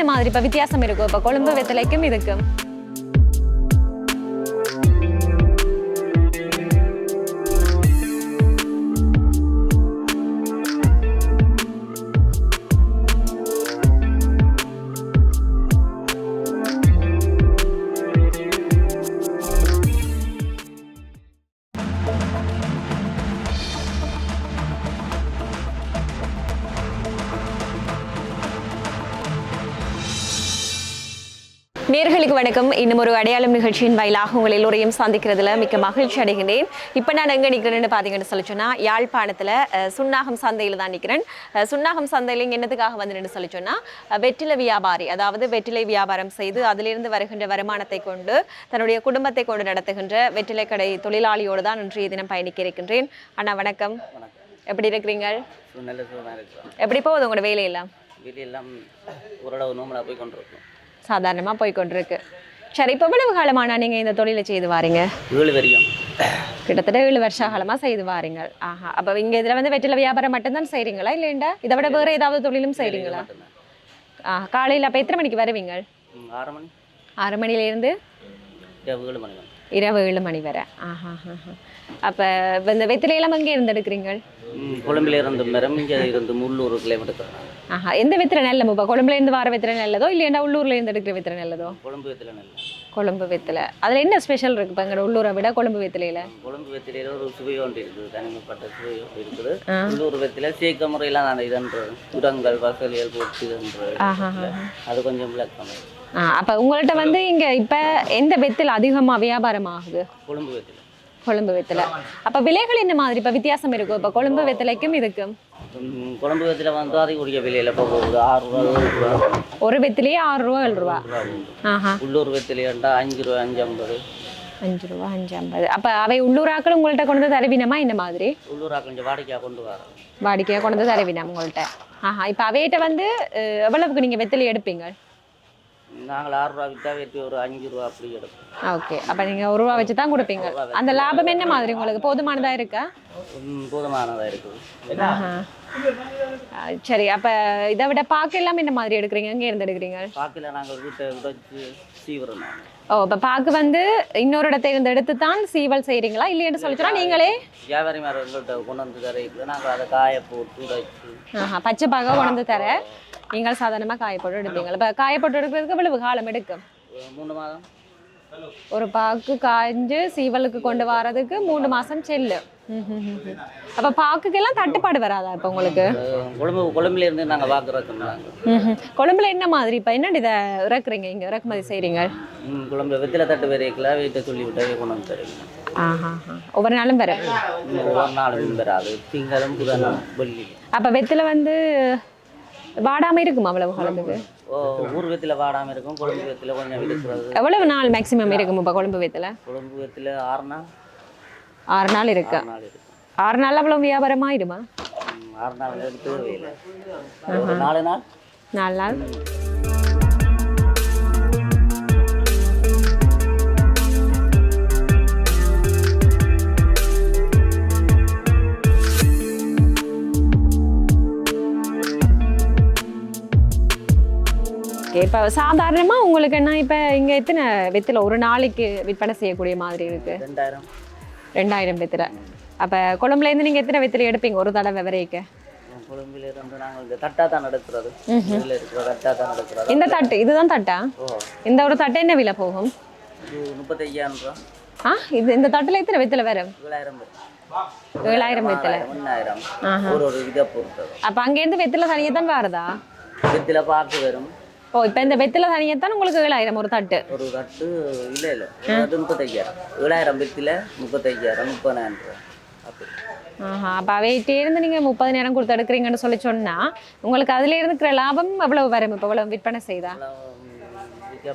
என்ன மாதிரி இப்போ வித்தியாசம் இருக்கும் இப்போ கொழும்பு வெத்தலைக்கும் இதுக்கும்? நேர்களுக்கு வணக்கம். இன்னும் ஒரு அடையாளம் நிகழ்ச்சியின் வாயிலாக உங்கள் எல்லோரையும் சந்திக்கிறதுல மிக்க மகிழ்ச்சி அடைகின்றேன். இப்போ நான் எங்கே நிற்கிறேன்னு பார்த்தீங்கன்னு சொல்லி சொன்னால் யாழ்ப்பாணத்தில் சுன்னாகம் சந்தையில் தான் நிற்கிறேன். சுன்னாகம் சந்தையில் என்னத்துக்காக வந்துன்னு சொல்லி சொன்னால் வெற்றிலை வியாபாரி, அதாவது வெற்றிலை வியாபாரம் செய்து அதிலிருந்து வருகின்ற வருமானத்தை கொண்டு தன்னுடைய குடும்பத்தை கொண்டு நடத்துகின்ற வெற்றிலை கடை தொழிலாளியோடு தான் இன்றைய தினம் பயணிக்க இருக்கின்றேன். அண்ணா வணக்கம், எப்படி இருக்கிறீங்க? எப்படி போகுது உங்களோட வேலையெல்லாம்? வேலையெல்லாம் ஓரளவு நோம்பலாக போய் கொண்டிருக்கோம், சாதாரணமாக போய் கொண்டிருக்கு. சரி, இப்போ எவ்வளவு காலமானா நீங்கள் இந்த தொழிலை செய்து வாரீங்க? 7 வரைக்கும், கிட்டத்தட்ட 7 வருஷ காலமாக செய்து வாரீங்க. ஆஹா, அப்போ இங்கே இதில் வந்து வெற்றிலை வியாபாரம் மட்டும்தான் செய்கிறீங்களா இல்லைண்டா இதை விட வேறு ஏதாவது தொழிலும் செய்கிறீங்களா? காலையில் அப்போ எத்தனை மணிக்கு வருவீங்க? 6 மணி. 6 மணிலேருந்து இரவு 7 மணி இரவு 7 மணி வரை. ஆஹா. அப்போ இந்த வெற்றிலையெல்லாம் எங்கே இருந்து எடுக்கிறீங்க? கொழும்புல இருந்து இங்கே இருந்து 300 கிலோமீட்டர். ஆஹா, எந்த வெத்திரை நல்ல இப்போ கொழும்புல இருந்து வர வெத்திரை நல்லதோ இல்லையா உள்ளூர்ல இருந்து எடுக்கிற வெத்திரை நல்லதோ? கொழும்பு வெத்திலை நல்ல. கொழும்பு வெத்திலை அதில் என்ன ஸ்பெஷல் இருக்குது இப்போ எங்களோட உள்ளூரை விட கொழும்பு வெத்திலையில்? கொழும்பு வெத்திலையில் ஒரு சுவை ஒன்று இருக்குது, தனிமைப்பட்ட சுவை ஒன்று இருக்குது. உள்ளூர் வெத்திலை சேர்க்க முறையெல்லாம் நான் இதுன்றது உரங்கள் வசதிகள் போட்டு இதுன்றது அது கொஞ்சம் விளக்கம். அப்போ உங்கள்கிட்ட வந்து இங்கே இப்போ எந்த வெத்திலை அதிகமாக வியாபாரம் ஆகுது? கொழும்பு வெத்திலை. கொழும்பு வெத்திலை. அப்போ விலைகள் என்ன மாதிரி இப்போ வித்தியாசம் இருக்கும் இப்போ கொழும்பு வெத்திலைக்கும் இதுக்கும்? கொழும்பு வெத்திலை வந்து அதிகூடிய விலையில் இப்போ போகுது 6 ரூபா 7 ரூபா. ஒரு வெத்திலையே 6 ரூபா 7 ரூபா. ஆஹா. உள்ளூர் வெத்திலையாண்டா 5 ரூபா 5.50. 5 ரூபா 5.50. அப்போ அவை உள்ளூராக்கள் உங்கள்கிட்ட கொண்டு வந்து தருவினமா இந்த மாதிரி? உள்ளூராக்கள் கொஞ்சம் வாடிக்கையாக கொண்டு வர வாடிக்கையாக கொண்டு வந்து தருவினம் உங்கள்கிட்ட. ஆஹா. இப்போ அவையிட்ட வந்து எவ்வளவுக்கு நீங்கள் வெத்திலை எடுப்பீங்க? நாங்கள் 6 ரூபா விற்றா வெற்றி ஒரு 5 ரூபா அப்படி எடுப்போம். ஓகே, அப்போ நீங்கள் 1 ரூபா வச்சு தான் கொடுப்பீங்க. அந்த லாபம் என்ன மாதிரி உங்களுக்கு போதுமானதாக இருக்கா? போதுமானதாக இருக்குது. சரி, அப்போ இதை விட பாக்கு எல்லாம் என்ன மாதிரி எடுக்கிறீங்க? எங்கே இருந்து எடுக்கிறீங்க? பாக்கில் நாங்கள் வீட்டை உடைச்சி சீவுறோம். ஓ, இப்போ பாக்கு வந்து இன்னொரு இடத்தை இருந்து எடுத்து தான் சீவல் செய்கிறீங்களா இல்லைன்னு சொல்லி சொன்னால் நீங்களே வியாபாரி மாதிரி எங்கள்கிட்ட கொண்டு வந்து தரையில் நாங்கள் அதை காய போட்டு உடைச்சி பச்சை பாக்காக கொண்டு வந்து தர நீங்கள் சாதாரணமாக காயப்போட்டு எடுப்பீங்களா? இப்போ காயப்போட்டு எடுக்கிறதுக்கு எவ்வளவு காலம் எடுக்கும்? 3 மாதம். ஒரு பாக்கு காய்ஞ்சு சீவலுக்கு கொண்டு வரதுக்கு 3 மாதம் செல்லு. அப்போ பாக்குக்கெல்லாம் தட்டுப்பாடு வராதா இப்போ உங்களுக்கு? கொழும்புல இருந்து நாங்கள் பார்க்குறோம். கொழும்புல என்ன மாதிரி இப்போ என்ன இதை இறக்குறீங்க, இங்கே இறக்குமதி செய்கிறீங்க? கொழும்புல வெத்திலை தட்டு வரைக்கலாம் வீட்டை சொல்லி விட்டாவே கொண்டு வந்து தருவீங்க. ஒவ்வொரு நாளும் வரும்? ஒவ்வொரு நாளும் வராது, திங்களும் புதனும் வெள்ளி. அப்போ வெத்திலை வந்து வாடாமல் இருக்குமா அவ்வளவு காலத்துக்கு? ஊர் வெத்தில வாடாமல் இருக்கும், கொழும்பு வெத்தில கொஞ்சம் இருக்கிறது. எவ்வளவு நாள் மேக்ஸிமம் இருக்கும் இப்போ கொழும்பு வெத்தில? கொழும்பு வெத்தில 6 நாள். 6 நாள் இருக்கு. 6 நாள் அவ்வளவு வியாபாரம் ஆயிடுமா? 6 நாள் எடுத்து இல்லை, 4 நாள். 4 நாள். இப்போ சாதாரணமாக உங்களுக்கு என்ன இப்போ இங்கே எத்தனை வெத்திலை ஒரு நாளைக்கு விற்பனை செய்யக்கூடிய மாதிரி இருக்கு? 2000 வெத்திலை. அப்போ கொழும்புலேருந்து நீங்கள் எத்தனை வெத்திலை எடுப்பீங்க ஒரு தடவை வரைக்கும்? கொழும்புல இருந்து நாங்கள் இந்த தட்டா தான் எடுக்கிறது. இதில் இருக்கிற தட்டா தான் எடுக்கிறது. இந்த தட்டு இதுதான் தட்டா? இந்த ஒரு தட்டை என்ன விலை போகும்? 35,000 ரூபா. இந்த தட்டில் எத்தனை வெத்திலை வரும்? 7,000 வெத்திலை. 1000 ஒரு இதை பொறுத்தது. அப்போ அங்கேருந்து வெத்திலை தனியாக தான் வருதா? வெத்திலை பார்த்து வரும். ஓ, இப்போ இந்த வெத்திலை தனியாக தான் உங்களுக்கு 7,000 ஒரு தட்டு? ஒரு தட்டு இல்லை 35,000. 7,000 வெத்திலை 35,000 30,000 ரூபா அப்படி. அப்போ அவையிட்டே இருந்து நீங்கள் 30 நேரம் கொடுத்து எடுக்கிறீங்கன்னு சொல்லி சொன்னால் உங்களுக்கு அதில் இருக்கிற லாபம் எவ்வளவு வரும் இப்போ எவ்வளவு விற்பனை செய்தா?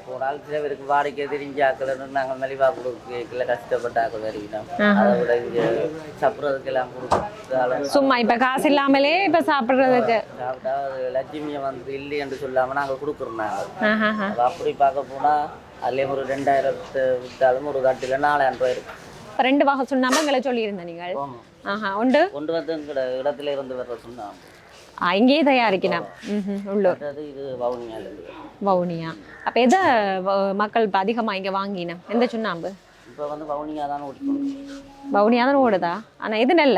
போனால் சில பேருக்கு வாடகை தெரிஞ்சாக்கள் நாங்கள் மலிவாக கொடுக்கல, கஷ்டப்பட்ட ஆக்கள் வருகிறோம். அதை விட இங்கே சாப்பிட்றதுக்கு எல்லாம் கொடுத்தாலும் சும்மா இப்போ காசு இல்லாமலே இப்போ சாப்பிட்றதுக்கு சாப்பிட்டா லட்சுமியை வந்து இல்லை என்று சொல்லாமல் நாங்கள் கொடுக்குறோம். நாங்கள் அப்படி பார்க்க போனால் அதுலேயும் ஒரு 2000 விற்றாலும் ஒரு தட்டில் 4,000 ரூபாய் இருக்கும். 2 வகை சொன்னாமல் எங்களை சொல்லியிருந்தேன் நீங்கள்? கொண்டு வந்து எங்களோட இடத்துல இருந்து வர்ற சொன்னாங்க. இங்கேயே தயாரிக்கணும். உள்ளூர். அது இது வவுனியால வவுனியா. அப்போ எதை மக்கள் இப்போ அதிகமாக இங்கே வாங்கினோம்? எந்த சுண்ணாம்பு? இப்போ வந்து வவுனியா தான் ஓடிக்கணும். வவுனியா தான் ஓடுதா? ஆனால் எது நல்ல?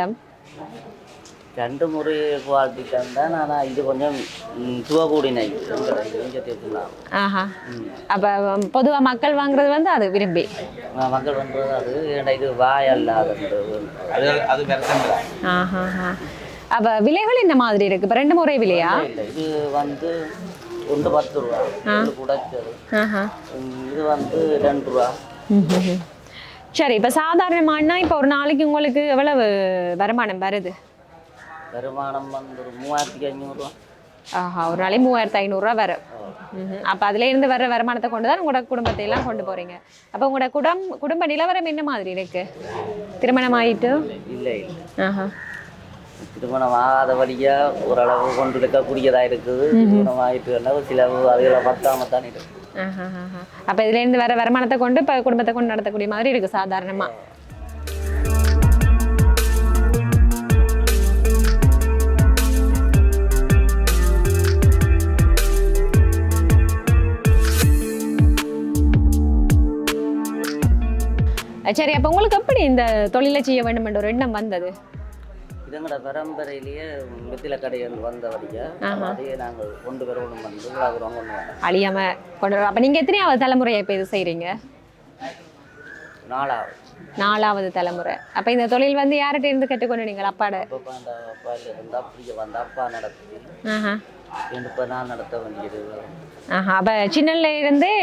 ரெண்டு முறை குவாலிட்டி தான். ஆனால் இது கொஞ்சம் சுவகூடின ஆஹா. அப்போ பொதுவாக மக்கள் வாங்குறது வந்து அது விரும்பி மக்கள் பண்ணுறது அது ஏன்டா இது வாயல்லாத அது ஆஹா. அப்போ விலைகள் என்ன மாதிரி இருக்கு? இப்போ 2 முறை விலையா? இது வந்து 10 ரூபா குடைச்சது. இது வந்து 2 ரூபா. சரி, இப்போ சாதாரணமானா இப்போ ஒரு நாளைக்கு உங்களுக்கு எவ்வளவு வருமானம் வருது? வருமானம் வந்து ஒரு 3500 ரூபா. ஆஹா, ஒரு நாளைக்கு 3500 வரும். அப்போ அதுலேருந்து வர வருமானத்தை கொண்டு தான் உங்களோட குடும்பத்தை எல்லாம் கொண்டு போகிறீங்க. அப்போ உங்களோட குடும்ப நிலவரம் என்ன மாதிரி இருக்கு? திருமணம் ஆகிட்டு? இல்லை இல்லை. திருமணம் ஆகாதபடியாக ஓரளவு கொண்டு இருக்கக்கூடியதாக இருக்குது. திருமணம் ஆகிட்டு சிலவு அதுகளை பத்தாம தான் இருக்கு. அப்போ இதுலேருந்து வர வருமானத்தை கொண்டு இப்போ குடும்பத்தை கொண்டு நடத்தக்கூடிய மாதிரி இருக்குது சாதாரணமாக. சரி, அப்போ உங்களுக்கு எப்படி இந்த தொழிலை செய்ய வேண்டும் என்ற ஒரு எண்ணம் வந்தது? இதங்களோட பரம்பரையிலேயே வெத்தில கடைகள் வந்தவரையா அதையே நாங்கள் கொண்டு வரணும் வந்து உலகம் கொண்டு வரோம். அழியாம கொண்டு. அப்போ நீங்கள் எத்தனையாவது தலைமுறையை இப்போ இது செய்கிறீங்க? 4வது தலைமுறை. அப்போ இந்த தொழில் வந்து யார்கிட்ட இருந்து கற்றுக்கொண்டு நீங்கள்? அப்பாட அப்பா நடத்தி இப்போ நான் நடத்த வேண்டியது. அப்போ சின்னல இருந்தே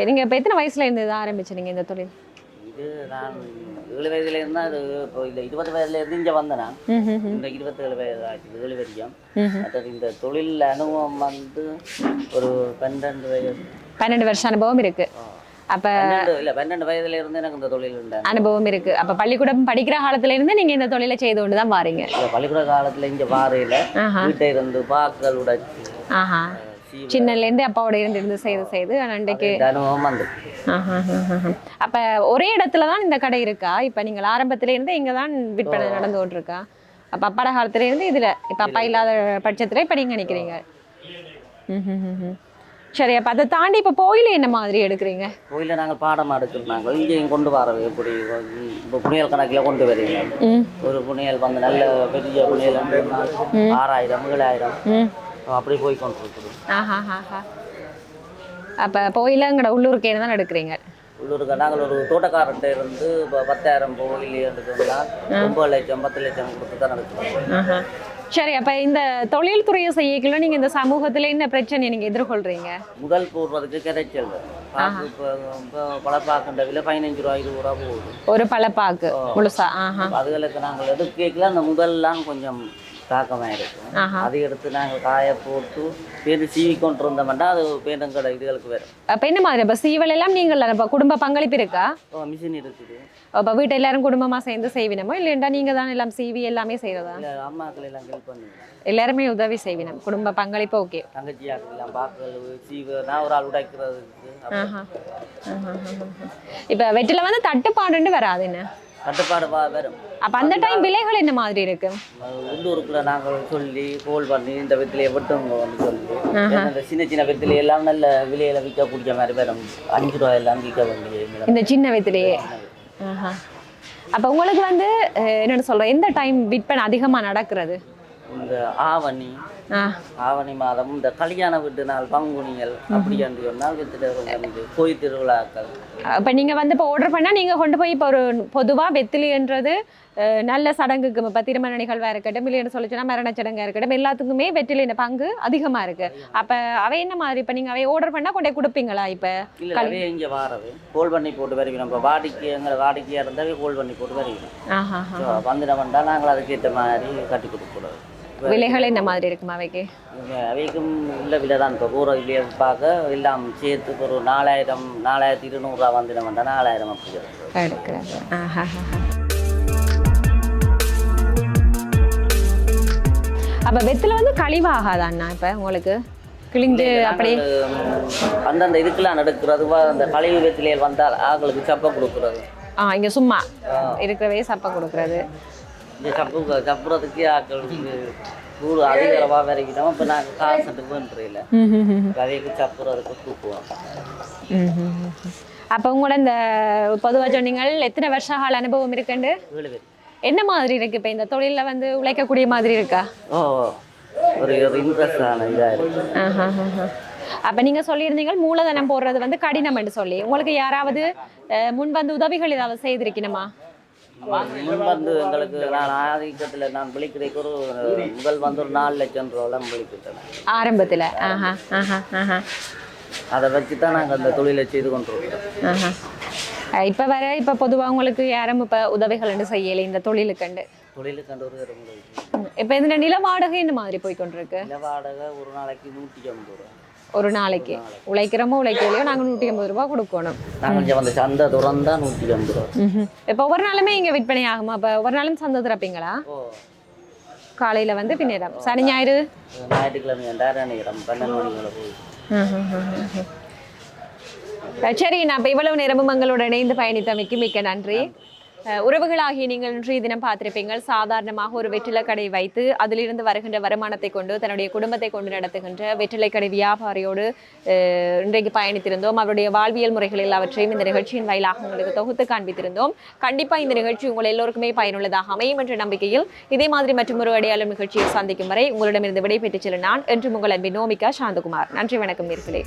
நீங்கள் இப்போ எத்தனை வயசுல இருந்து இதை ஆரம்பிச்சிருங்க இந்த தொழில்? இது நான் 7 வயதுல இருந்தா அது இப்போ இல்லை 20 வயதுல இருந்து இங்கே வந்தேன் நான். இந்த 27 வயது ஆச்சு 7 வரைக்கும். மற்றது இந்த தொழில் அனுபவம் வந்து ஒரு 12 வருஷம் அனுபவம் இருக்கு. அப்ப இல்லை 12 வயதுல இருந்து எனக்கு இந்த தொழில் உண்டு அனுபவம் இருக்கு. அப்ப பள்ளிக்கூடம் படிக்கிற காலத்துல இருந்து நீங்க இந்த தொழிலை செய்து கொண்டு தான் வாரீங்க? பள்ளிக்கூட காலத்துல இங்க வாரையில வீட்டை இருந்து பாக்கள் உடைச்சு சின்னல இருந்து அப்பாவோட இருந்து செய்து அன்றைக்கு அனுபவம் வந்து. அப்ப ஒரே இடத்துல தான் இந்த கடை இருக்கா? இப்ப நீங்கள் ஆரம்பத்துல இருந்து இங்க தான் விற்பனை நடந்து கொண்டிருக்கா? அப்ப அப்பாட காலத்துல இருந்து இதுல இப்ப அப்பா இல்லாத பட்சத்துல இப்ப நீங்க நினைக்கிறீங்க. சரி, அப்ப அதை தாண்டி இப்ப கோயில என்ன மாதிரி எடுக்கிறீங்க? கோயில நாங்க பாடமா எடுக்கிறோம். நாங்கள் இங்கேயும் கொண்டு வரோம். எப்படி இப்போ புனியல் கணக்குல கொண்டு வரீங்க. ஒரு புனியல் வந்து நல்ல பெரிய புனியல் 6000 7000 அப்படி போய் கொண்டு இருக்கிறோம். அப்ப கோயிலங்கட உள்ளூருக்கு தான் எடுக்கிறீங்க? உள்ளூருக்கு நாங்கள் ஒரு தோட்டக்காரர்கிட்ட இருந்து இப்போ 10,000 கோயில் எடுக்கிறோம்னா 9 லட்சம் 10 லட்சம் கொடுத்து தான் எடுக்கிறோம். சரி, அப்ப இந்த தொழில் துறையை செய்யக்குள்ள நீங்க இந்த சமூகத்துல என்ன பிரச்சனை நீங்க எதிர்கொள்றீங்க? முதல் போடுறதுக்கு கிடைச்சல் பழப்பாக்குன்ற விலை 15 ரூபா 20 ரூபா போகுது ஒரு பழப்பாக்கு முழுசா. அதுகளுக்கு நாங்கள் எடுக்கல அந்த முதல்லாம் கொஞ்சம் தாக்கமாக இருக்கும். அதை எடுத்து நாங்கள் காய போட்டு பேர் சீவி கொண்டு இருந்தோம்னா அது பேருங்கடை இதுகளுக்கு வரும். அப்போ என்ன மாதிரி இப்போ சீவல் எல்லாம் நீங்கள் இப்போ குடும்ப பங்களிப்பு இருக்கா? மிஷின் இருக்குது. அப்போ வீட்டை எல்லாரும் குடும்பமாக சேர்ந்து செய்வினமோ இல்லைண்டா நீங்கள் தான் எல்லாம் சீவி எல்லாமே செய்கிறதா? இல்லை, அம்மாக்கள் எல்லாம் ஹெல்ப் பண்ணுவேன். எல்லாருமே உதவி செய்வினம். குடும்ப பங்களிப்பு ஓகே. தங்கச்சியாக்கள் எல்லாம் பாக்கள் சீவு நான் ஒரு ஆள் உடைக்கிறதுக்கு. இப்போ வெற்றில வந்து தட்டுப்பாடுன்னு வராது என்ன? கட்டுப்பாடு வரும். அப்போ அந்த டைம் விலைகள் என்ன மாதிரி இருக்கு? உள்ளூருக்குள்ள நாங்கள் சொல்லி கோல் பண்ணி இந்த வெத்திலையை வெட்டுங்க வந்து சொல்லி இந்த சின்ன சின்ன வெத்திலை எல்லாம் நல்ல விலையில விற்க பிடிச்ச மாதிரி வரும். 5 ரூபாய் எல்லாம் விற்க வேண்டிய இந்த சின்ன வெத்திலையே. அப்போ உங்களுக்கு வந்து என்னென்னு சொல்கிறேன், எந்த டைம் விற்பனை அதிகமாக நடக்கிறது? இந்த ஆவணி மாதம் இந்த கல்யாண வீட்டு நாள் பங்குனிகள் அப்படி என்று சொன்னால் வித்துட்டு கோயில் திருவிழாக்கள். இப்போ நீங்கள் வந்து இப்போ ஆர்டர் பண்ணால் நீங்கள் கொண்டு போய் இப்போ ஒரு பொதுவாக வெத்திலைன்றது நல்ல சடங்குக்கு இப்போ திருமண நிகழ்வாக இருக்கட்டும் இல்லைன்னு சொல்லிச்சுன்னா மரண சடங்காக இருக்கட்டும் எல்லாத்துக்குமே வெற்றிலையின் பங்கு அதிகமாக இருக்குது. அப்போ அவை என்ன மாதிரி இப்போ நீங்கள் அவை ஆர்டர் பண்ணால் கொண்டே கொடுப்பீங்களா? இப்போ இல்லை இங்கே வாரது கோல் பண்ணி போட்டு வருவீங்க. நம்ம வாடிக்கையாக இருந்தாவே கோல் பண்ணி போட்டு வருவீங்க. வந்துட வந்தால் நாங்கள் அதுக்கேற்ற மாதிரி கட்டி கொடுக்கூடாது. விலைகள் என்ன மாதிரி இருக்குமா அவைக்கு? அவைக்கும் உள்ள விலை தான். இப்போ ஊரை விலையை பார்க்க எல்லாம் சேர்த்து ஒரு 4200 ரூபா வந்துட வேண்டாம் 4000 அப்படி எடுக்கிறது. அப்போ வெத்தில வந்து கழிவாகாதாண்ணா இப்போ உங்களுக்கு கிழிஞ்சு அப்படி அந்தந்த இதுக்கெல்லாம் நடக்கிறது அந்த கழிவு வெத்திலையில் வந்தால் ஆக்களுக்கு சப்பை கொடுக்குறது. இங்கே சும்மா இருக்கிறவே சப்பை கொடுக்குறது. இந்த சப்புறதுக்கு ஆக்களுக்கு கூடு அதிக அளவாக விரைக்கிட்டோம். இப்போ நாங்கள் காசுட்டுக்கு பண்ணுறதில்ல, கதைக்கு சப்புறதுக்கு தூக்குவோம். அப்போ உங்களோட இந்த பொதுவாக சொன்னீங்கள் எத்தனை வருஷ கால அனுபவம் இருக்குண்டு? 7 பேர். என்ன மாதிரி இருக்கு இப்போ இந்த தொழிலில் வந்து உழைக்கக்கூடிய மாதிரி இருக்கா? ஒரு இன்ட்ரெஸ்டான இதாக இருக்குது. அப்போ நீங்கள் சொல்லியிருந்தீங்க மூலதனம் போடுறது வந்து கடினம் என்று சொல்லி, உங்களுக்கு யாராவது முன் வந்து உதவிகள் ஏதாவது செய்திருக்கணுமா? முன் வந்து எங்களுக்கு நான் ஆதிக்கத்தில் நான் விழிக்கிறதுக்கு ஒரு முதல் வந்து ஒரு 4 லட்சம் ரூபாலாம் விழிக்கிட்டேன் ஆரம்பத்தில். அதை வச்சு தான் நாங்கள் அந்த தொழிலை செய்து கொண்டிருக்கோம். இப்போ வர இப்போ பொதுவாக உங்களுக்கு யாரும் இப்போ உதவிகள் என்று செய்யலை இந்த தொழிலுக்கண்டு? தொழிலுக்கண்டு ஒரு உதவி. இப்போ இந்த நில வாடகை இந்த மாதிரி போய் கொண்டிருக்கு. நில வாடகை ஒரு நாளைக்கு 150 ரூபா. ஒரு நாளைக்கு உழைக்கிறோமோ உழைக்கலையோ நாங்கள் 150 ரூபா கொடுக்கணும். நாங்கள் வந்து சந்தை திறந்தா 150 ரூபா. இப்போ ஒவ்வொரு நாளுமே இங்கே விற்பனை ஆகுமா? இப்போ ஒவ்வொரு நாளும் சந்தை திறப்பீங்களா? காலையில் வந்து பின்னிடம் சனி ஞாயிறு ஞாயிற்றுக்கிழமை நேரம் 12 மணிக்குள்ள போய். சரி, நான் இப்போ இவ்வளவு நேரமும் எங்களோட இணைந்து பயணித்தமைக்கு மிக்க நன்றி. உறவுகளாகிய நீங்கள் இன்றைய தினம் பார்த்திருப்பீங்க, சாதாரணமாக ஒரு வெற்றிலை கடை வைத்து அதிலிருந்து வருகின்ற வருமானத்தை கொண்டு தன்னுடைய குடும்பத்தை கொண்டு நடத்துகின்ற வெற்றிலை கடை வியாபாரியோடு இன்றைக்கு பயணித்திருந்தோம். அவருடைய வாழ்வியல் முறைகள் எல்லாவற்றையும் இந்த நிகழ்ச்சியின் வாயிலாக உங்களுக்கு தொகுத்து காண்பித்திருந்தோம். கண்டிப்பாக இந்த நிகழ்ச்சி உங்கள் எல்லோருக்குமே பயனுள்ளதாக அமையும் என்ற நம்பிக்கையில் இதே மாதிரி மற்றும் ஒரு அடையாளம் நிகழ்ச்சியை சந்திக்கும் வரை உங்களிடமிருந்து விடைபெற்றுச் செல்ல நான் என்று உங்கள் அன்பின் நோமிகா சாந்தகுமார். நன்றி, வணக்கம் நேயர்களே.